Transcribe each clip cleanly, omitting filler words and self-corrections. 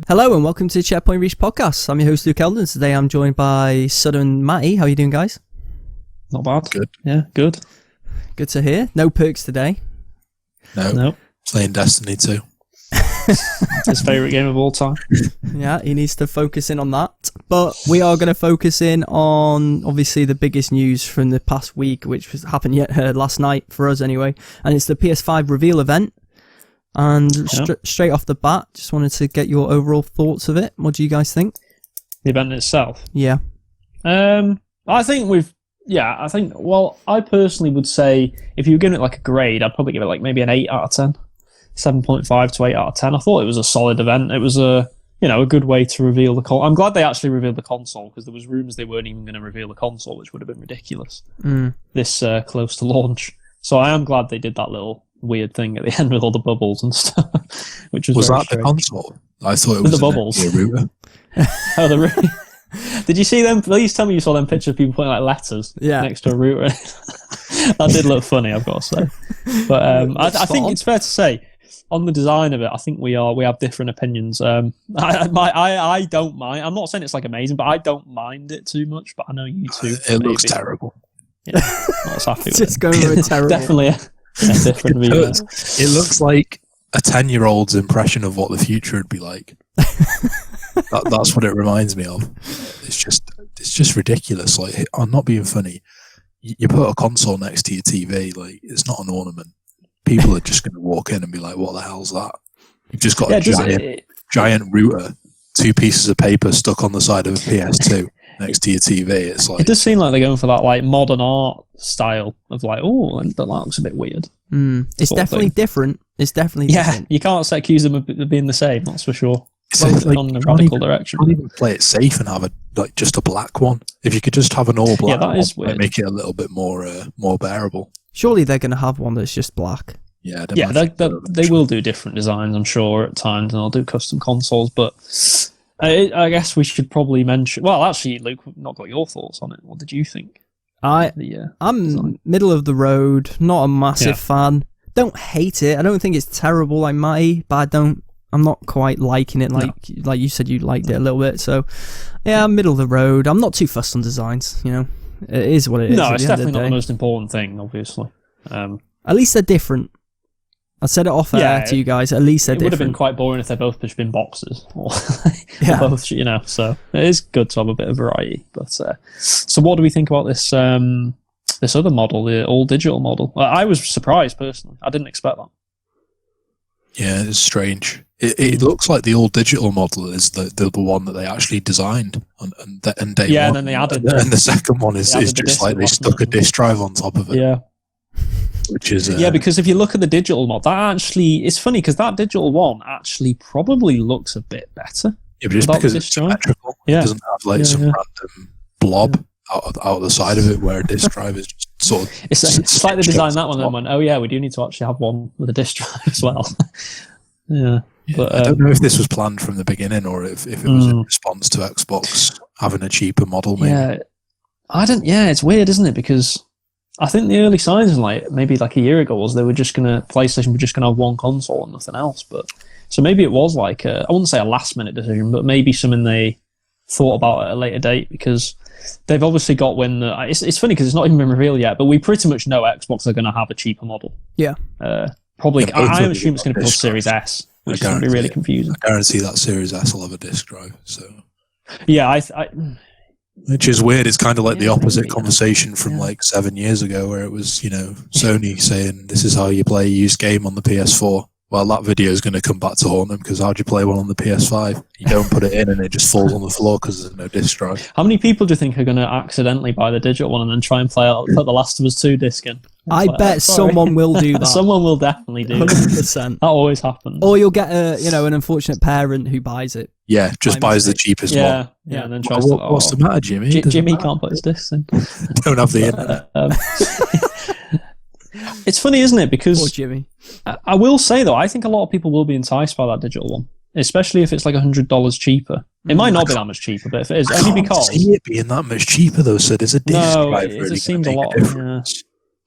Hello and welcome to the Checkpoint Reach podcast. I'm your host Luke Eldon. Today I'm joined by Sudden and Matty. How are you doing, guys? Not bad. Good. Yeah, good. Good to hear. No perks today. No. Playing Destiny 2. His favourite game of all time. Yeah, he needs to focus in on that. But we are going to focus in on, obviously, the biggest news from the past week, which happened last night, for us anyway. And it's the PS5 reveal event. And straight off the bat, just wanted to get your overall thoughts of it. What do you guys think? The event itself? Yeah. I think I personally would say, if you were giving it like a grade, I'd probably give it like maybe an 8 out of 10. 7.5 to 8 out of 10. I thought it was a solid event. It was a good way to reveal the console. I'm glad they actually revealed the console, because there was rumours they weren't even going to reveal the console, which would have been ridiculous this close to launch. So I am glad they did that little weird thing at the end with all the bubbles and stuff, which was that strange. the console? I thought it was the bubbles. Router. Oh, did you see them? Please tell me you saw them pictures of people putting like letters next to a router. That did look funny, I've got to say. But I think it's fair to say, on the design of it, I think we have different opinions. I don't mind. I'm not saying it's like amazing, but I don't mind it too much. But I know you two. It looks terrible. Yeah, not as happy with Just going with terrible. Definitely a different view. It looks like a 10-year-old's impression of what the future would be like. That's what it reminds me of. It's just ridiculous. Like, I'm not being funny. You put a console next to your TV, like, it's not an ornament. People are just going to walk in and be like, what the hell's that? You've just got a giant router, 2 pieces of paper stuck on the side of a PS2 next to your TV. It's like, it does seem like they're going for that like modern art style of like, oh, and that looks a bit weird. It's definitely different. It's definitely different. You can't accuse them of being the same, that's for sure. On the radical direction. You can't even play it safe and have just a black one. If you could just have an all black that is one, weird. Make it a little bit more bearable. Surely they're going to have one that's just black. Yeah, they will do different designs, I'm sure, at times, and they'll do custom consoles. But I guess we should probably mention. Well, actually, Luke, we've not got your thoughts on it. What did you think? I'm design? Middle of the road. Not a massive fan. Don't hate it. I don't think it's terrible like Matty, but I'm not quite liking it like you said you liked it a little bit. So, yeah, middle of the road. I'm not too fussed on designs, you know. It is what it is. No, it's definitely not the most important thing, obviously. At least they're different. I said it off air to you guys. At least they're different. It would have been quite boring if they've both just been boxes. Or both, you know. So it is good to have a bit of variety. But so what do we think about this this other model, the all-digital model? I was surprised, personally. I didn't expect that. Yeah, it's strange. It looks like the all-digital model is the one that they actually designed on day one. And then they added... And the second one is just like they stuck a disk drive on top of it. Yeah. Which is... because if you look at the digital mod, that actually... It's funny, because that digital one actually probably looks a bit better. Yeah, but just because it's symmetrical. It doesn't have some random blob out the side of it where a disk drive is just sort of... It's like they designed that one and went, oh yeah, we do need to actually have one with a disk drive as well. Yeah. But, I don't know if this was planned from the beginning or if it was in response to Xbox having a cheaper model, maybe. Yeah, it's weird, isn't it? Because I think the early signs, maybe like a year ago, was PlayStation were just gonna have one console and nothing else. But so maybe it was like I wouldn't say a last minute decision, but maybe something they thought about at a later date, because they've obviously got it's funny because it's not even been revealed yet, but we pretty much know Xbox are going to have a cheaper model. Yeah. Probably. I assume it's going to be called Series S, which is going to be really confusing. I guarantee that Series S will have a disk drive. So. Yeah, which is weird. It's kind of like the opposite conversation from like 7 years ago, where it was, Sony saying this is how you play a used game on the PS4. Well, that video is going to come back to haunt them, because how do you play one on the PS5? You don't put it in and it just falls on the floor because there's no disc drive. How many people do you think are going to accidentally buy the digital one and then try and put The Last of Us 2 disc in? I bet someone will do that. Someone will definitely do 100%. That always happens. Or you'll get an unfortunate parent who buys it. Yeah, just buys the cheapest one. Yeah, and then tries what's the matter, Jimmy? Jimmy can't put his discs in. Don't have the internet. It's funny, isn't it? Because poor Jimmy. I will say, though, I think a lot of people will be enticed by that digital one, especially if it's like $100 cheaper. It might not be that much cheaper, but if it is, only because... I can't see it being that much cheaper, though, so there's a disc drive really it seems a lot.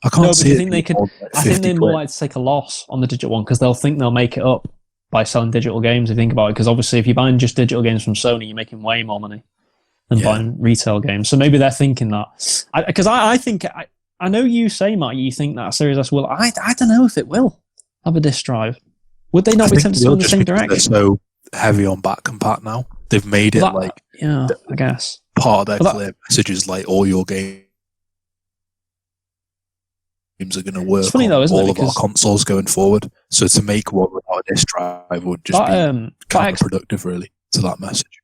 I can't see it. I think they're more likely to take a loss on the digital one, because they'll think they'll make it up by selling digital games, if you think about it, because obviously if you're buying just digital games from Sony, you're making way more money than buying retail games. So maybe they're thinking that. Because I think, I know you say, Matt, you think that Series S will. I don't know if it will have a disc drive. Would they not be tempted to go in the same direction? They're so heavy on back compat now. They've made it I guess. Part of their clear message is like all your games are going to work on all of our consoles going forward. So to make one without a disc drive would just be counterproductive, really, to that message.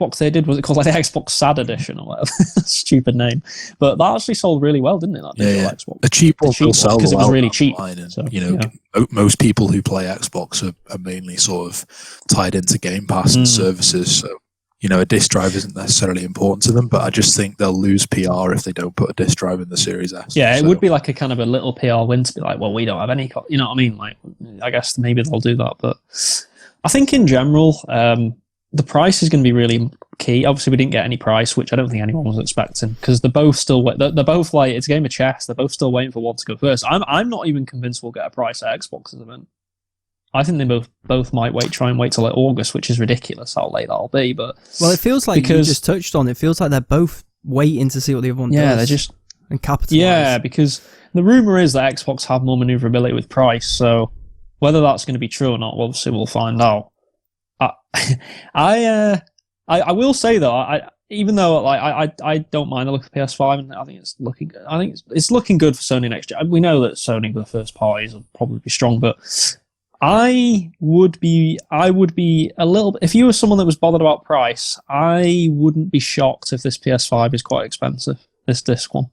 Xbox they did, was it called like the Xbox Sad Edition or whatever? Stupid name. But that actually sold really well, didn't it? That digital Xbox. A cheap one will sell because it was really cheap. And, most people who play Xbox are mainly sort of tied into Game Pass and services. So, a disc drive isn't necessarily important to them, but I just think they'll lose PR if they don't put a disc drive in the Series S. Yeah, it would be like a kind of a little PR win to be like, well, we don't have any, you know what I mean? Like, I guess maybe they'll do that, but I think in general, the price is going to be really key. Obviously, we didn't get any price, which I don't think anyone was expecting, because they're both still, they're both like, it's a game of chess. They're both still waiting for one to go first. I'm not even convinced we'll get a price at Xbox's event. I think they both might try and wait till like August, which is ridiculous how late that'll be. But well, it feels like you just touched on. It feels like they're both waiting to see what the other one does. Yeah, they're just and capitalize. Yeah, because the rumor is that Xbox have more maneuverability with price. So whether that's going to be true or not, obviously we'll find out. I will say though, even though I don't mind the look of PS5, and I think it's looking good for Sony next year. We know that Sony with the first parties will probably be strong, but I would be a little bit, if you were someone that was bothered about price, I wouldn't be shocked if this PS5 is quite expensive, this disc one.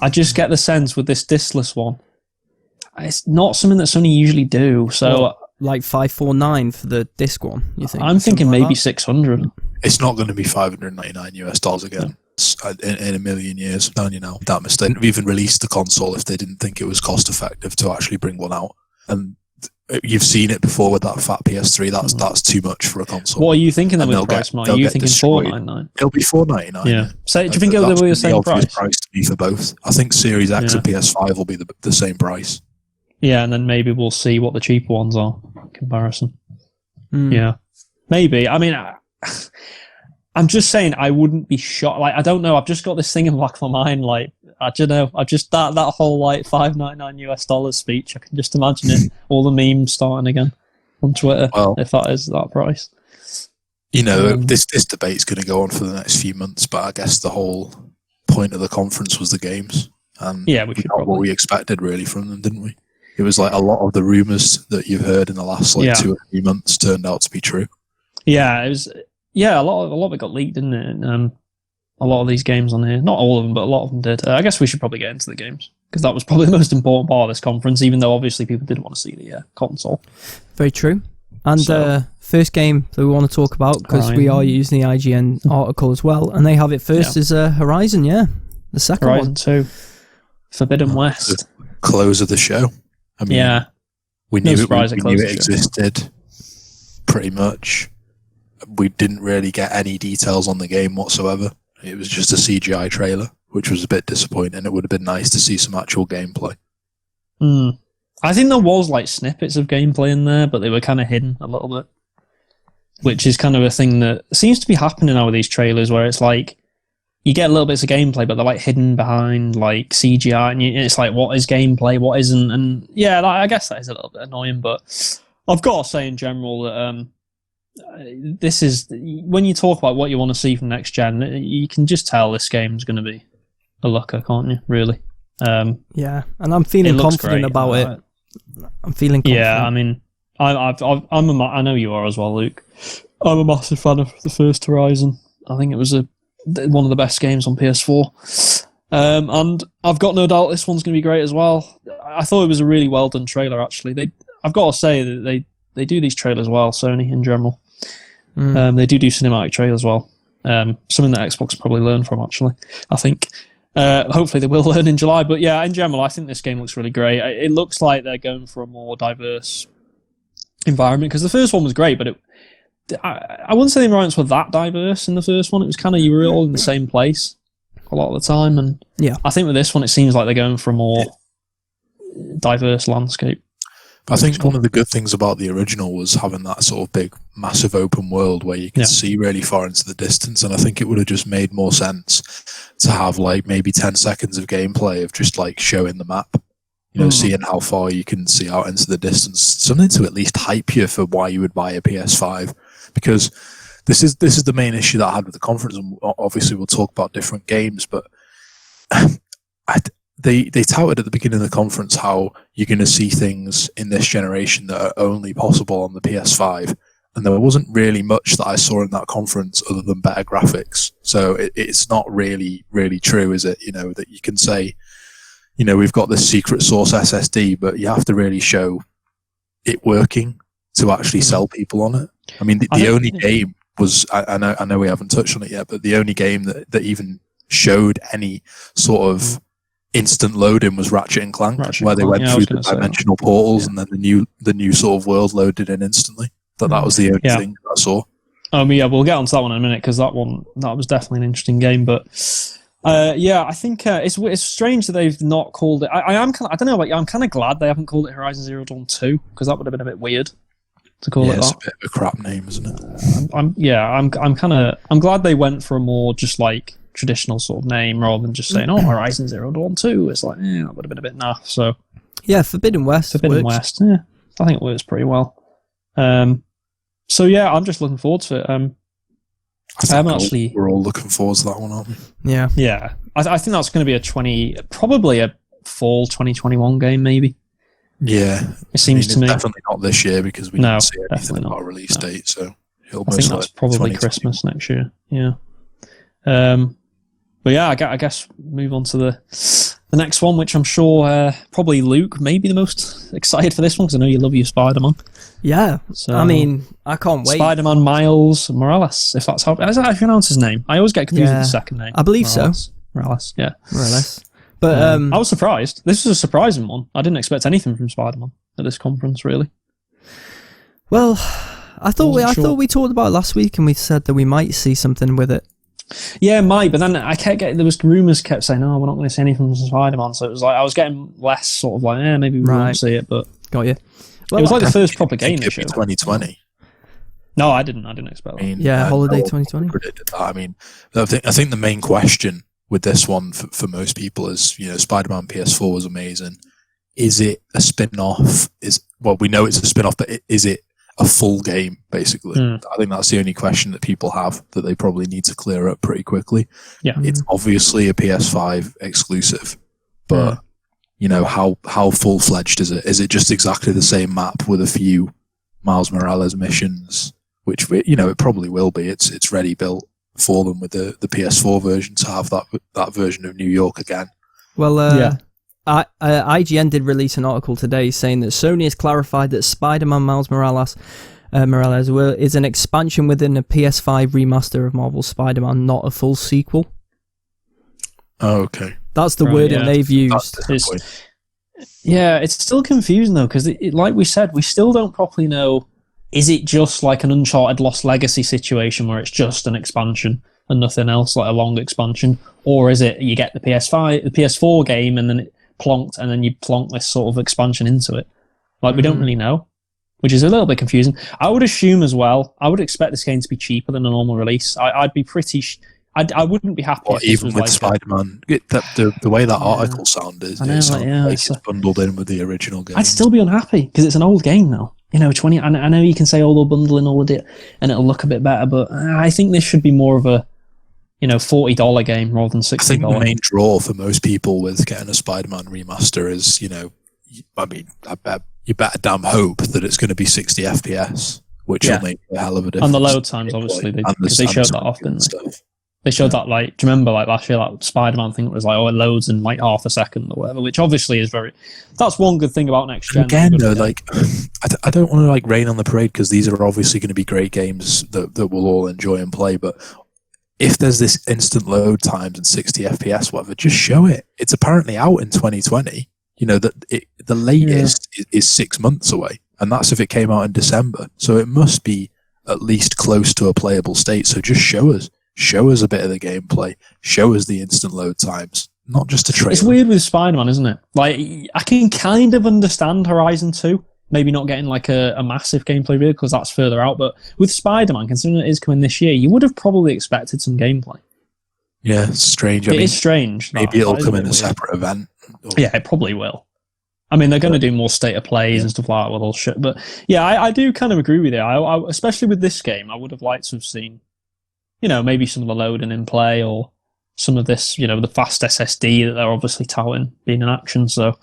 I just get the sense with this discless one, it's not something that Sony usually do, so like 549 for the disc one, you think? I'm thinking maybe 600. It's not going to be $599 again in a million years. Down, that mistake. They've even released the console if they didn't think it was cost effective to actually bring one out. And you've seen it before with that fat PS3. That's too much for a console. What are you thinking then with price, Mike? Are you thinking $499? It'll be $499. Yeah. So do you think it'll be the same price? To be for both. I think Series X and PS5 will be the same price. Yeah, and then maybe we'll see what the cheaper ones are in comparison. Yeah, maybe. I mean, I'm just saying I wouldn't be shocked. Like, I don't know. I've just got this thing in the back of my mind. Like, I don't know. I just that whole like $599 speech. I can just imagine it. All the memes starting again on Twitter. Well, if that is that price. This debate's going to go on for the next few months. But I guess the whole point of the conference was the games, and we got what we expected really from them, didn't we? It was like a lot of the rumors that you've heard in the last 2 or 3 months turned out to be true. Yeah, it was. Yeah, a lot of it got leaked, didn't it? A lot of these games on here, not all of them, but a lot of them did. I guess we should probably get into the games, because that was probably the most important part of this conference, even though obviously people didn't want to see the console. Very true. And first game that we want to talk about, because we are using the IGN article as well, and they have it first is Horizon, the second Horizon one. 2, Forbidden West. Close of the show. I mean, we knew it existed, pretty much. We didn't really get any details on the game whatsoever. It was just a CGI trailer, which was a bit disappointing. It would have been nice to see some actual gameplay. I think there was like snippets of gameplay in there, but they were kind of hidden a little bit, which is kind of a thing that seems to be happening now with these trailers, where it's like you get little bits of gameplay, but they're like hidden behind like CGI, and it's like, what is gameplay, what isn't? And I guess that is a little bit annoying, but I've got to say in general that this is, when you talk about what you want to see from next gen, you can just tell this game's going to be a looker, can't you? Really? And I'm feeling confident about it. I'm feeling confident. Yeah, I mean, I know you are as well, Luke. I'm a massive fan of the first Horizon. I think it was one of the best games on PS4. And I've got no doubt this one's going to be great as well. I thought it was a really well done trailer, actually. I've got to say that they do these trailers well, Sony in general. They do cinematic trailers well. Something that Xbox probably learned from, actually, I think. Hopefully they will learn in July. But yeah, in general, I think this game looks really great. It looks like they're going for a more diverse environment, because the first one was great, but I wouldn't say the environments were that diverse in the first one. It was kind of, you were all in the same place a lot of the time. And I think with this one, it seems like they're going for a more diverse landscape. I think one of the good things about the original was having that sort of big, massive open world where you could see really far into the distance, and I think it would have just made more sense to have like maybe 10 seconds of gameplay of just like showing the map, you know, seeing how far you can see out into the distance, something to at least hype you for why you would buy a PS5, because this is the main issue that I had with the conference, and obviously we'll talk about different games, but They touted at the beginning of the conference how you're going to see things in this generation that are only possible on the PS5, and there wasn't really much that I saw in that conference other than better graphics. So it's not really true, is it? You know, that you can say, you know, we've got this secret source SSD, but you have to really show it working to actually sell people on it. I mean, the only game was, I know we haven't touched on it yet, but the only game that even showed any sort of instant loading was Ratchet Clank, where they went through the dimensional portals, and then the new sort of world loaded in instantly. That was the only thing that I saw. We'll get onto that one in a minute, because that was definitely an interesting game. But I think it's strange that they've not called it. I don't know about you, I'm kind of glad they haven't called it Horizon Zero Dawn 2, because that would have been a bit weird to call it that. It's a bit of a crap name, isn't it? I'm glad they went for a more just like traditional sort of name rather than just saying Horizon Zero Dawn 2. It's like that would have been a bit naff. So Forbidden West works. I think it works pretty well. I'm just looking forward to it. We're all looking forward to that one, aren't we? Yeah. I think that's going to be probably a fall 2021 game, maybe. Yeah, it seems to me definitely not this year, because we didn't see anything about a release date. So I think that's probably Christmas next year. Yeah. I guess move on to the next one, which I'm sure probably Luke may be the most excited for this one, because I know you love your Spider-Man. Yeah, so, I mean, I can't wait. Spider-Man Miles Morales, if that's how you pronounce his name. I always get confused with the second name. I believe Morales. Morales, yeah. Morales. But I was surprised. This was a surprising one. I didn't expect anything from Spider-Man at this conference, really. Well, I thought we talked about it last week, and we said that we might see something with it. Yeah, might, but then I kept getting, there was rumours kept saying, we're not going to see anything from Spider-Man, so it was like, I was getting less sort of like, maybe we won't see it, but... Got you. Well, it was like the first proper game this year. 2020. No, I didn't expect that. Holiday 2020. Predicted that. I mean, I think the main question with this one for most people is, you know, Spider-Man PS4 was amazing. Is it a spin-off? We know it's a spin-off, but is it a full game, basically? I think that's the only question that people have that they probably need to clear up pretty quickly. Yeah, it's obviously a PS5 exclusive, but you know, how full-fledged is it? Is it just exactly the same map with a few Miles Morales missions, which it probably will be. It's ready built for them with the PS4 version to have that version of New York again. Well, IGN did release an article today saying that Sony has clarified that Spider-Man Miles Morales is an expansion within a PS5 remaster of Marvel's Spider-Man, not a full sequel. Oh, okay. That's the wording they've used. It's still confusing though, because like we said, we still don't properly know, is it just like an Uncharted Lost Legacy situation where it's just an expansion and nothing else, like a long expansion, or is it you get the PS4 game and then it plonked, and then you plonk this sort of expansion into it? Like, we don't really know, which is a little bit confusing. I would assume as well, I would expect this game to be cheaper than a normal release. I'd be pretty... I wouldn't be happy if even with Spider-Man. The way that article sounded, it sounds like it's bundled in with the original game. I'd still be unhappy, because it's an old game now. You know, 20. I know you can say, they'll bundle in all of it, and it'll look a bit better, but I think this should be more of a, $40 game rather than $60. I think the main draw for most people with getting a Spider-Man remaster is, I bet you better damn hope that it's going to be 60 FPS, which will make a hell of a difference. And the load times, obviously, because they showed that off, didn't they? They showed that, do you remember, last year, that Spider-Man thing was it loads in, half a second or whatever, which obviously is that's one good thing about next gen. Again, though, I don't want to, rain on the parade, because these are obviously going to be great games that we'll all enjoy and play, but if there's this instant load times and 60 FPS, whatever, just show it. It's apparently out in 2020. The latest is 6 months away, and that's if it came out in December. So it must be at least close to a playable state. So just show us. Show us a bit of the gameplay. Show us the instant load times, not just a trailer. It's weird with Spider-Man, isn't it? I can kind of understand Horizon 2, maybe not getting like a massive gameplay reveal because that's further out. But with Spider-Man, considering it is coming this year, you would have probably expected some gameplay. Yeah, it's strange. It is strange. Maybe it'll come in a separate event. Yeah, it probably will. I mean, they're going to do more state of plays and stuff like that with all shit. But yeah, I do kind of agree with you. I, especially with this game, I would have liked to have seen, maybe some of the loading in play or some of this, the fast SSD that they're obviously touting being in action. So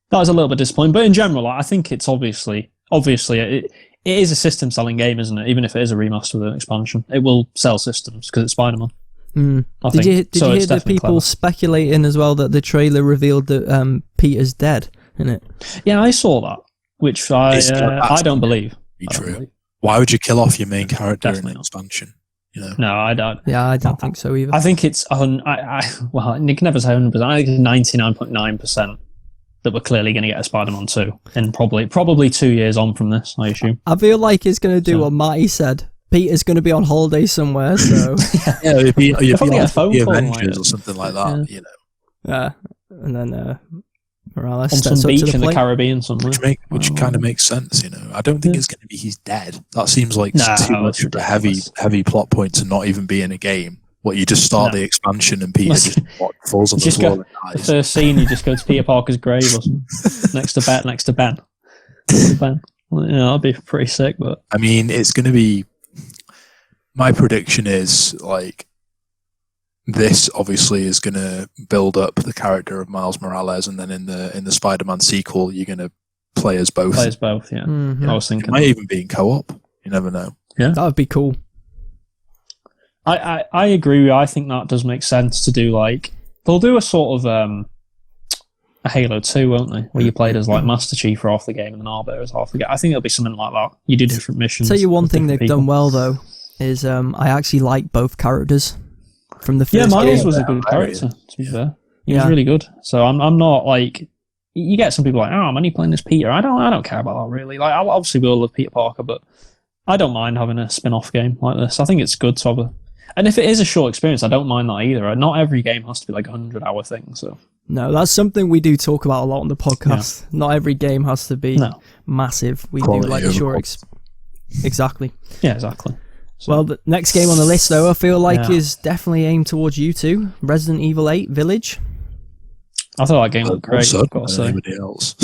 that was a little bit disappointing. But in general, I think it's obviously it is a system selling game, isn't it? Even if it is a remaster with an expansion, it will sell systems because it's Spider-Man. Did you hear the people clever. speculating as well that the trailer revealed that Peter's dead, isn't it? Yeah, I saw that, which I don't believe. Be true. Why would you kill off your main character in an expansion? No, I don't. Yeah, I don't think so either. I think it's well, you can never say 100%. I think it's 99.9% that we're clearly going to get a Spider-Man 2, and probably 2 years on from this, I assume. I feel like it's going to do what Matty said. Peter's going to be on holiday somewhere, so yeah, it'd be a phone the call, Avengers or something like that, Yeah, and then Morales on steps some up to beach the in the plate. Caribbean somewhere. which kind of makes sense, I don't think it's going to be he's dead. That seems like too much of a heavy plot point to not even be in a game. What, you just start the expansion and Peter just falls on the floor and dies. The first scene, you just go to Peter Parker's grave or something. next to Ben. Ben. Well, that'd be pretty sick, but I mean, it's going to be. My prediction is like this. Obviously, is going to build up the character of Miles Morales, and then in the Spider-Man sequel, you're going to play as both. Yeah. Mm-hmm. I was thinking it might even be in co-op. You never know. Yeah, that would be cool. I agree with you. I think that does make sense to do. Like, they'll do a sort of a Halo 2, won't they? Where you played as like Master Chief for half the game and then Arbiter as half the game. I think it'll be something like that. You do different missions. I'll tell you one thing they've done well though is I actually like both characters from the first game. Yeah, Miles was a good character, to be fair. He was really good. So I'm not like, you get some people like, I'm only playing this Peter. I don't care about that really. Like, I obviously will love Peter Parker, but I don't mind having a spin-off game like this. I think it's good to have and if it is a short experience, I don't mind that either. Not every game has to be like a 100-hour thing. So no, that's something we do talk about a lot on the podcast. Yeah. Not every game has to be massive. We do like short. Exactly. Yeah, exactly. So, well, the next game on the list, though, I feel like is definitely aimed towards you two. Resident Evil 8 Village. I thought that game looked great. Also, I've got to say. Anybody else?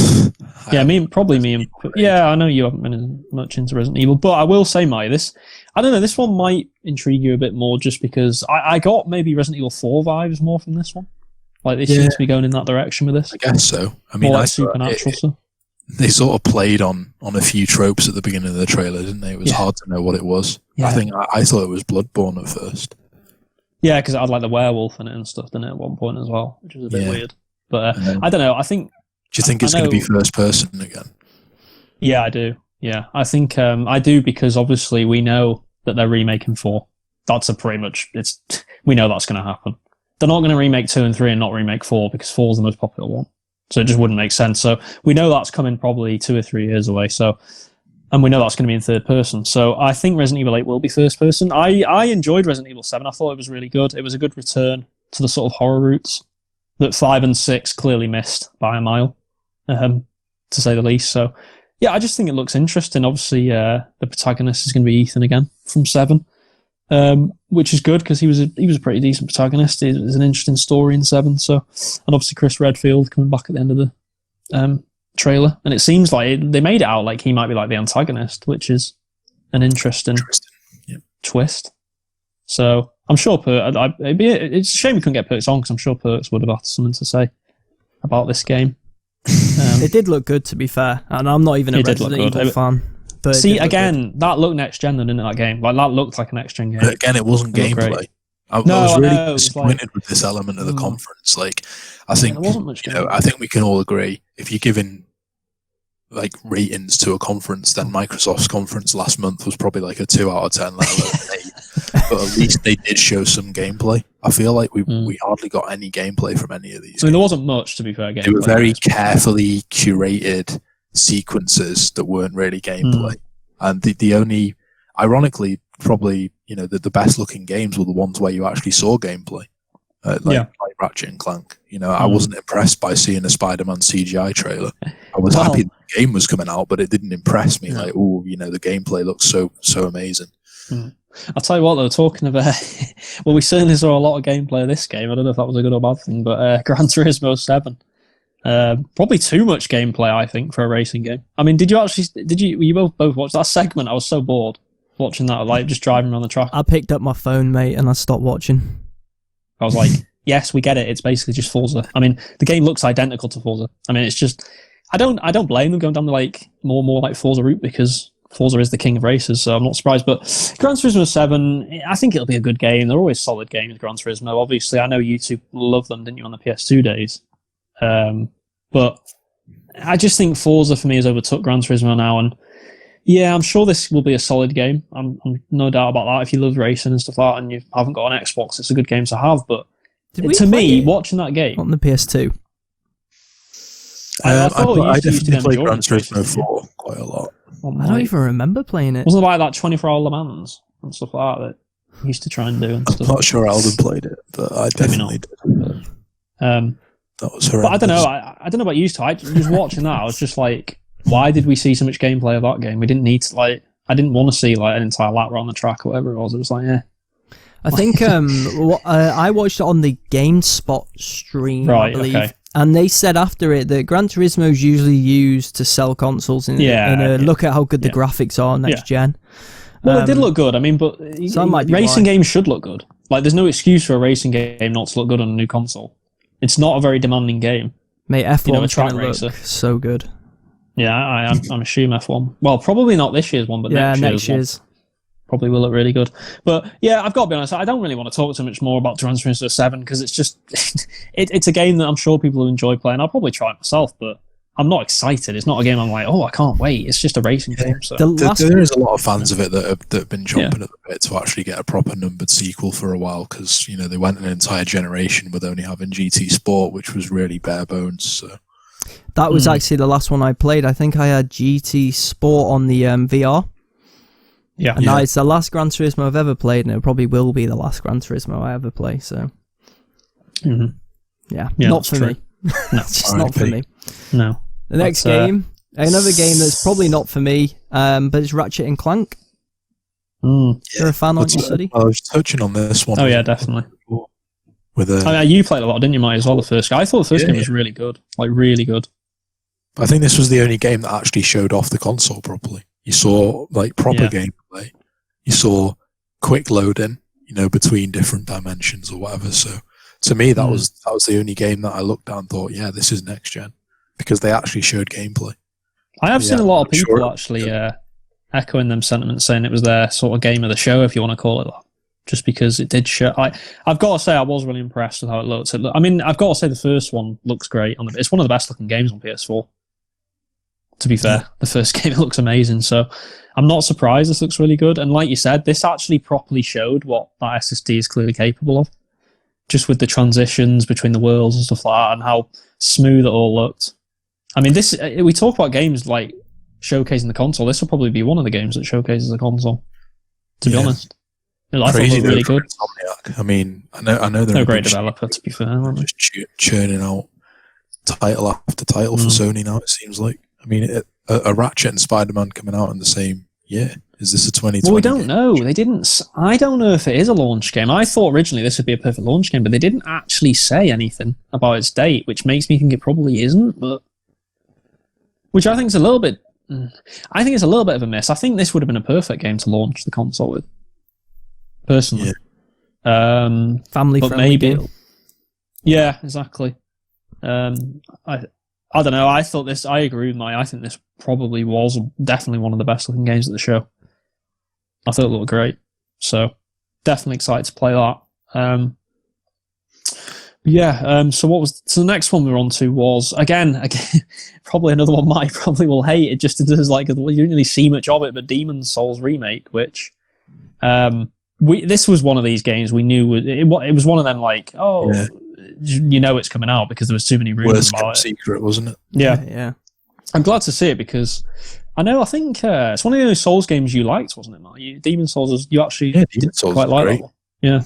Yeah, I know you haven't been much into Resident Evil, but I will say, Mike, I don't know, this one might intrigue you a bit more just because I got maybe Resident Evil 4 vibes more from this one. Like, they seem to be going in that direction with this. I guess so. I mean, more like supernatural stuff. They sort of played on a few tropes at the beginning of the trailer, didn't they? It was hard to know what it was. Yeah. I thought it was Bloodborne at first. Yeah, because it had like the werewolf in it and stuff, didn't it, at one point as well, which was a bit weird. But I don't know. I think. Do you think it's going to be first person again? Yeah, I do. Yeah, I think I do because obviously we know that they're remaking 4. That's we know that's going to happen. They're not going to remake 2 and 3 and not remake 4 because 4 is the most popular one. So it just wouldn't make sense. So we know that's coming probably 2 or 3 years away. So, and we know that's going to be in third person. So I think Resident Evil 8 will be first person. I enjoyed Resident Evil 7. I thought it was really good. It was a good return to the sort of horror roots that 5 and 6 clearly missed by a mile, to say the least. So yeah, I just think it looks interesting. Obviously, the protagonist is going to be Ethan again from 7. Which is good because he was a pretty decent protagonist. It was an interesting story in 7. So, and obviously Chris Redfield coming back at the end of the trailer, and it seems like they made it out like he might be like the antagonist, which is an interesting twist. So I'm sure it's a shame we couldn't get Perks on because I'm sure Perks would have had something to say about this game. It did look good, to be fair, and I'm not even a Resident Evil fan. But see, again, that looked next gen, then, didn't it, that game? Like, that looked like a next gen game. But again, it wasn't gameplay. I was really disappointed with this element of the conference. Like, I think, I think we can all agree, if you're giving like ratings to a conference, then Microsoft's conference last month was probably like a 2 out of 10, let alone an 8. But at least they did show some gameplay. I feel like we hardly got any gameplay from any of these. I mean, there wasn't much, to be fair. They were very carefully curated sequences that weren't really gameplay, and the only, ironically, probably the best looking games were the ones where you actually saw gameplay, like Ratchet and Clank. I wasn't impressed by seeing a Spider-Man CGI trailer. I was happy that the game was coming out, but it didn't impress me. Like, oh, the gameplay looks so amazing. I'll tell you what, though, talking of well, we certainly saw a lot of gaplay of this game. I don't know if that was a good or bad thing, but Gran Turismo 7. Probably too much gameplay, I think, for a racing game. I mean, were you both watch that segment? I was so bored watching that, like, just driving around the track. I picked up my phone, mate, and I stopped watching. I was like, yes, we get it. It's basically just Forza. I mean, the game looks identical to Forza. I mean, it's just, I don't blame them going down the, like, more like Forza route, because Forza is the king of races, so I'm not surprised. But Gran Turismo 7, I think it'll be a good game. They're always solid games, Gran Turismo. Obviously, I know you two love them, didn't you, on the PS2 days? But I just think Forza for me has overtook Gran Turismo now, and yeah, I'm sure this will be a solid game. I'm no doubt about that. If you love racing and stuff like that, and you haven't got an Xbox, it's a good game to have. But to me, watching that game on the PS2, I definitely played Gran Turismo 4 quite a lot. I don't even remember playing it. Wasn't it like that 24-hour Le Mans and stuff like that he used to try and do? And I'm not sure Alden played it, but I definitely did. That was horrendous. But I don't know. I don't know about you two. I was watching that. I was just like, why did we see so much gameplay of that game? We didn't need to, like, I didn't want to see like an entire lap around the track or whatever it was. It was like, yeah. I think I watched it on the GameSpot stream, I believe. Okay. And they said after it that Gran Turismo is usually used to sell consoles in a look at how good the graphics are next gen. Well, it did look good. I mean, but racing games should look good. Like, there's no excuse for a racing game not to look good on a new console. It's not a very demanding game. Mate, F1's going to look so good. Yeah, I'm assuming F1. Well, probably not this year's one, but next year's. Probably will look really good. But yeah, I've got to be honest, I don't really want to talk too much more about Gran Turismo 7 because it's just, it's a game that I'm sure people will enjoy playing. I'll probably try it myself, but I'm not excited. It's not a game I'm like, oh, I can't wait. It's just a racing game. So. There is a lot of fans of it that have been jumping at the bit to actually get a proper numbered sequel for a while because, they went an entire generation with only having GT Sport, which was really bare bones. So. That was actually the last one I played. I think I had GT Sport on the VR. Yeah, and it's the last Gran Turismo I've ever played, and it probably will be the last Gran Turismo I ever play. So, not for me. No, it's just not for me. No. The next game, another game that's probably not for me, but it's Ratchet and Clank. You're a fan, aren't you, Suddy? I was touching on this one. Oh yeah, definitely. With you played a lot, didn't you, Mike? As well, the first game. I thought the first game was really good, like really good. I think this was the only game that actually showed off the console properly. You saw like proper gameplay. You saw quick loading, between different dimensions or whatever. So to me, that was the only game that I looked at and thought, yeah, this is next gen, because they actually showed gameplay. I have seen a lot of people actually echoing them sentiments, saying it was their sort of game of the show, if you want to call it that, just because it did show. I've got to say, I was really impressed with how it looked. I mean, I've got to say the first one looks great. It's one of the best looking games on PS4. To be fair, the first game, it looks amazing. So I'm not surprised this looks really good. And like you said, this actually properly showed what that SSD is clearly capable of. Just with the transitions between the worlds and stuff like that, and how smooth it all looked. I mean, we talk about games like showcasing the console. This will probably be one of the games that showcases the console, to be honest. I thought it was really good. I mean, I know they're a great developer, to be fair. Aren't they? Just churning out title after title for Sony now, it seems like. I mean, a Ratchet and Spiderman coming out in the same year. Is this a 2020? Well, we don't know. They didn't. I don't know if it is a launch game. I thought originally this would be a perfect launch game, but they didn't actually say anything about its date, which makes me think it probably isn't. But which I think is a little bit. I think it's a little bit of a miss. I think this would have been a perfect game to launch the console with. Personally, family friendly game. Yeah, exactly. I don't know. I thought this. I agree with Mike. I think this probably was definitely one of the best looking games at the show. I thought it looked great. So definitely excited to play that. So the next one we were on to was again probably another one Mike probably will hate. It just does like you didn't really see much of it, but Demon's Souls remake, which this was one of these games we knew it was one of them like it's coming out because there was too many rumors about it. Secret, wasn't it? Yeah. I'm glad to see it because I think it's one of the only Souls games you liked, wasn't it, Mark? Demon's Souls, you actually did quite like that one. Yeah.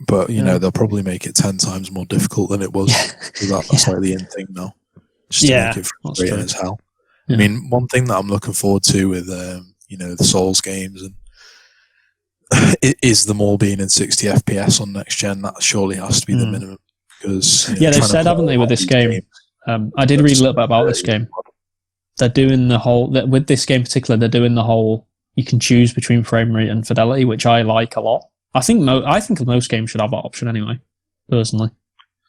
But, they'll probably make it 10 times more difficult than it was. That's like the end thing now. Just to make it frustrating as hell. I mean, one thing that I'm looking forward to with the Souls games and is them all being in 60 FPS on next gen. That surely has to be the minimum. Because they said, haven't they, with this game? I did read a little bit about this game. They're doing the whole with this game in particular. They're doing the whole you can choose between frame rate and fidelity, which I like a lot. I think most games should have that option anyway. Personally,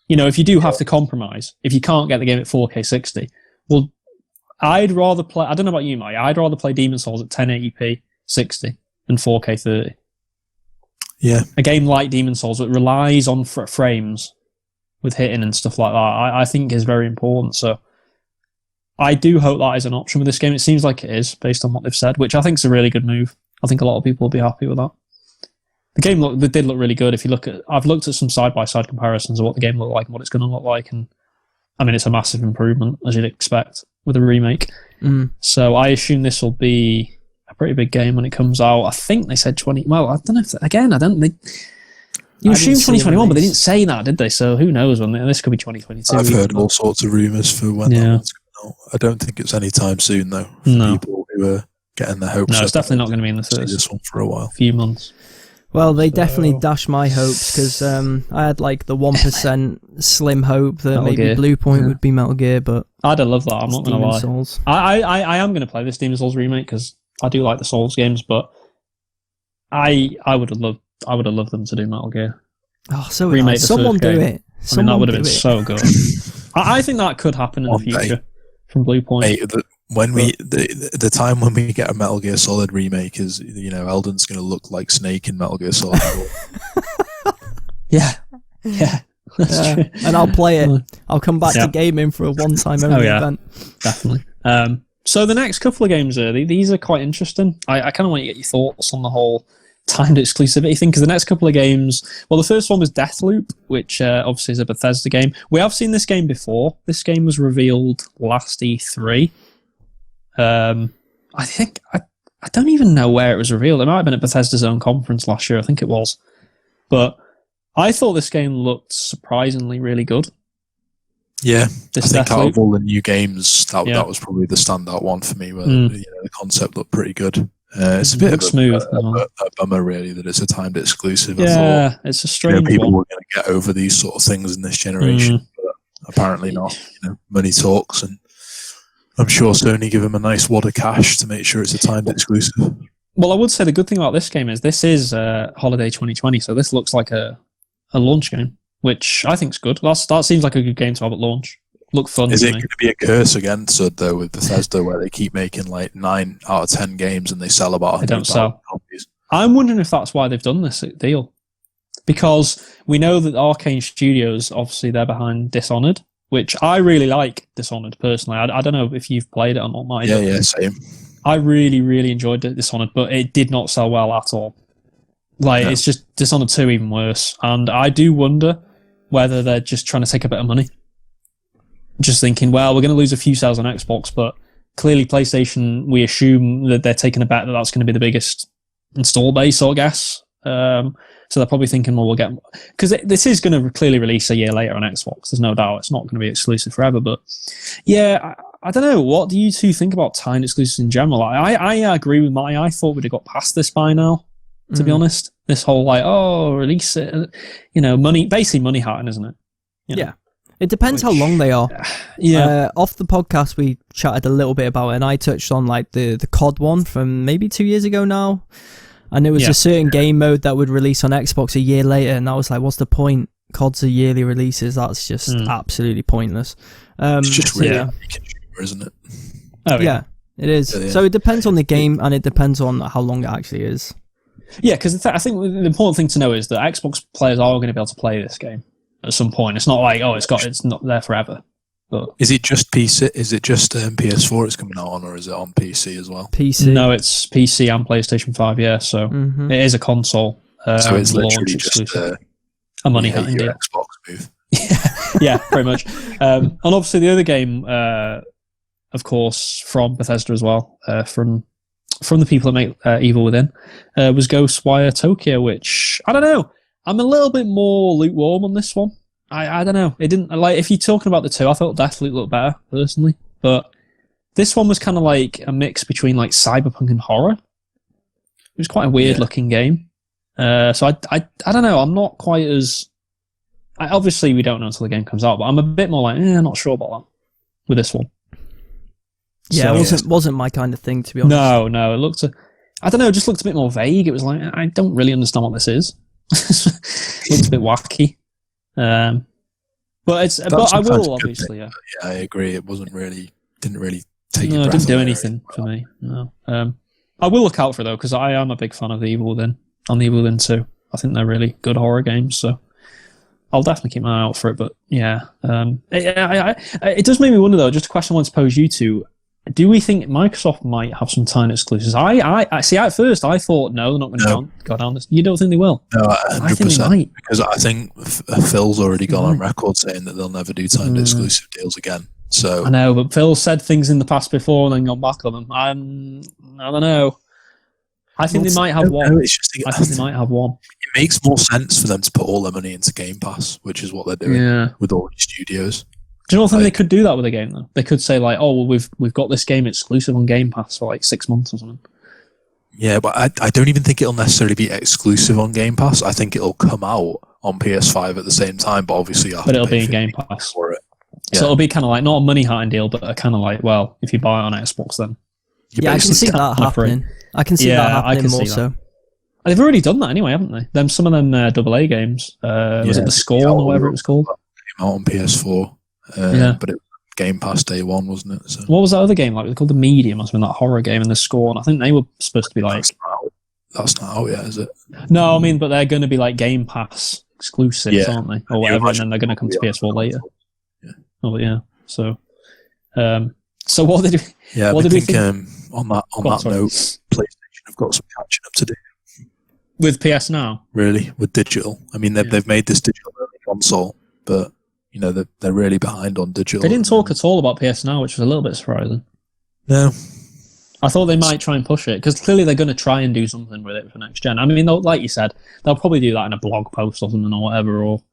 if you do have to compromise, if you can't get the game at 4K 60, well, I'd rather play. I don't know about you, Mike. I'd rather play Demon's Souls at 1080p 60 than 4K 30. Yeah, a game like Demon's Souls that relies on frames with hitting and stuff like that, I think is very important. So I do hope that is an option with this game. It seems like it is, based on what they've said, which I think is a really good move. I think a lot of people will be happy with that. The game did look really good. If you look at, I've looked at some side-by-side comparisons of what the game looked like and what it's going to look like, and I mean, it's a massive improvement, as you'd expect, with a remake. So I assume this will be a pretty big game when it comes out. I think they said 20. Well, I don't know. You assume 2021, but they didn't say that, did they? So who knows when this could be 2022. I've heard all sorts of rumours for when that one's coming out. I don't think it's any time soon, though. For people who are getting their hopes up. No, it's definitely not going to be in the first this one for a while. Few months. Well, they definitely dashed my hopes because I had like the 1% slim hope that maybe Blue Point would be Metal Gear, but I'd have loved that. I'm not going to lie. Souls. I am going to play this Demon's Souls remake because I do like the Souls games, but I would have loved them to do Metal Gear. Oh, so remake someone do it. That would have been so good. I think that could happen in the future from Blue Point. Hey, the time when we get a Metal Gear Solid remake is, Eldon's going to look like Snake in Metal Gear Solid. Yeah, that's true. And I'll play it. I'll come back to gaming for a one-time only event. Definitely. So the next couple of games, these are quite interesting. I kind of want to get your thoughts on the whole timed exclusivity thing, because the next couple of games, well, the first one was Deathloop, which obviously is a Bethesda game. We have seen this game before. This game was revealed last E3. I think I don't even know where it was revealed. It might have been at Bethesda's own conference last year. I think it was. But I thought this game looked surprisingly really good. Yeah, I think out of all the new games, that was probably the standout one for me. Where the concept looked pretty good. It's a bit of a bummer, really, that it's a timed exclusive. Yeah, it's a strange people one. were going to get over these sort of things in this generation, but apparently not. Money talks, and I'm sure Sony give them a nice wad of cash to make sure it's a timed exclusive. Well, I would say the good thing about this game is this is holiday 2020, so this looks like a launch game, which I think is good. That seems like a good game to have at launch. Look fun. Is it going to be a curse against it, though, with Bethesda, where they keep making like 9 out of 10 games and they sell about 100,000 copies? I'm wondering if that's why they've done this deal, because we know that Arcane Studios, obviously, they're behind Dishonored, which I really like. Dishonored personally. I don't know if you've played it or not, Mike. Yeah, same. I really, really enjoyed Dishonored, but it did not sell well at all. It's just Dishonored 2 even worse, and I do wonder whether they're just trying to take a bit of money. Just thinking, well, we're going to lose a few sales on Xbox, but clearly PlayStation, we assume that they're taking a bet that that's going to be the biggest install base, I guess. So they're probably thinking, well, we'll get... Because this is going to clearly release a year later on Xbox. There's no doubt. It's not going to be exclusive forever. But yeah, I don't know. What do you two think about timed exclusives in general? I agree with Matty. I thought we'd have got past this by now, to be honest. This whole, release it. Basically money hatting, isn't it? Yeah. It depends how long they are. Yeah. Off the podcast, we chatted a little bit about it, and I touched on the COD one from maybe 2 years ago now. And there was a certain game mode that would release on Xbox a year later, and I was like, what's the point? COD's are yearly releases. That's just absolutely pointless. It's just really consumer, isn't it? Oh, yeah, it is. Yeah. So it depends on the game, and it depends on how long it actually is. Yeah, because I think the important thing to know is that Xbox players are going to be able to play this game at some point. It's not like, it's not there forever. But is it just PC? Is it just PS4 it's coming out on, or is it on PC as well? PC. No, it's PC and PlayStation 5. Yeah, so it is a console. So it's literally just a money hunting deal. Xbox move. Yeah, pretty much. And obviously the other game, of course, from Bethesda as well, from the people that make Evil Within, was Ghostwire Tokyo, which I don't know. I'm a little bit more lukewarm on this one. I don't know. It didn't if you're talking about the two, I thought Deathloop looked better personally, but This one was kind of like a mix between like cyberpunk and horror. It was quite a weird looking game. So I don't know. I'm not quite as. Obviously, we don't know until the game comes out, but I'm a bit more like, I'm not sure about that with this one. Yeah, it wasn't my kind of thing, to be honest. No, it looked. I don't know. It just looked a bit more vague. It was like, I don't really understand what this is. It looked a bit wacky. But I will obviously. Yeah, I agree. It wasn't really. Didn't really take. No, it didn't do anything for me. No. I will look out for it though, because I am a big fan of the Evil Within and the Evil Within 2. I think they're really good horror games, so I'll definitely keep my eye out for it. But yeah, it does make me wonder though. Just a question I want to pose you two: do we think Microsoft might have some time exclusives? I see. At first, I thought no, they're not going to go down this. You don't think they will? No, 100%. I think they might, because I think Phil's already gone on record saying that they'll never do timed exclusive deals again. So I know, but Phil said things in the past before and then gone back on them. I don't know. I think they might have one. I think they might have one. It makes more sense for them to put all their money into Game Pass, which is what they're doing with all these studios. Do you not think they could do that with a game though? They could say like, oh, well, we've got this game exclusive on Game Pass for like 6 months or something. Yeah, but I don't even think it'll necessarily be exclusive on Game Pass. I think it'll come out on PS5 at the same time, but obviously it'll be in Game Pass for it. So it'll be kind of like not a money hunting deal, but a kind of like, well, if you buy it on Xbox, then I can see that happening. I can see that happening more so. They've already done that anyway, haven't they? Some of them AA games. Was it the Scorn or whatever it was called? Came out on PS4. But it was Game Pass day one, wasn't it? So. What was that other game like? It was called The Medium, must have been that horror game, and the Scorn. I think they were supposed to be like. That's not out yet, is it? No, I mean, but they're going to be like Game Pass exclusives, aren't they? Or whatever, and then they're going to come to PS4 later. Oh yeah. So what did we? Yeah, what did we think? On that note, PlayStation have got some catching up to do with PS Now. Really, with digital. I mean, they've made this digital console, but you know they're really behind on digital. They didn't talk at all about PS Now, which was a little bit surprising. No, I thought they might try and push it because clearly they're going to try and do something with it for next gen. I mean, like you said, they'll probably do that in a blog post or something or whatever, or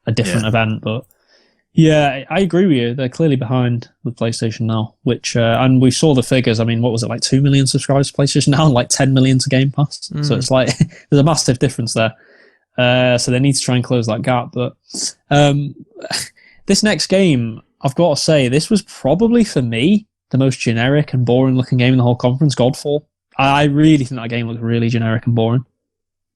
a different event, but. Yeah, I agree with you. They're clearly behind with PlayStation Now, which and we saw the figures. I mean, what was it, like 2 million subscribers to PlayStation Now and like 10 million to Game Pass? So it's like there's a massive difference there. So they need to try and close that gap. But this next game, I've got to say, this was probably for me the most generic and boring looking game in the whole conference. Godfall. I really think that game looked really generic and boring.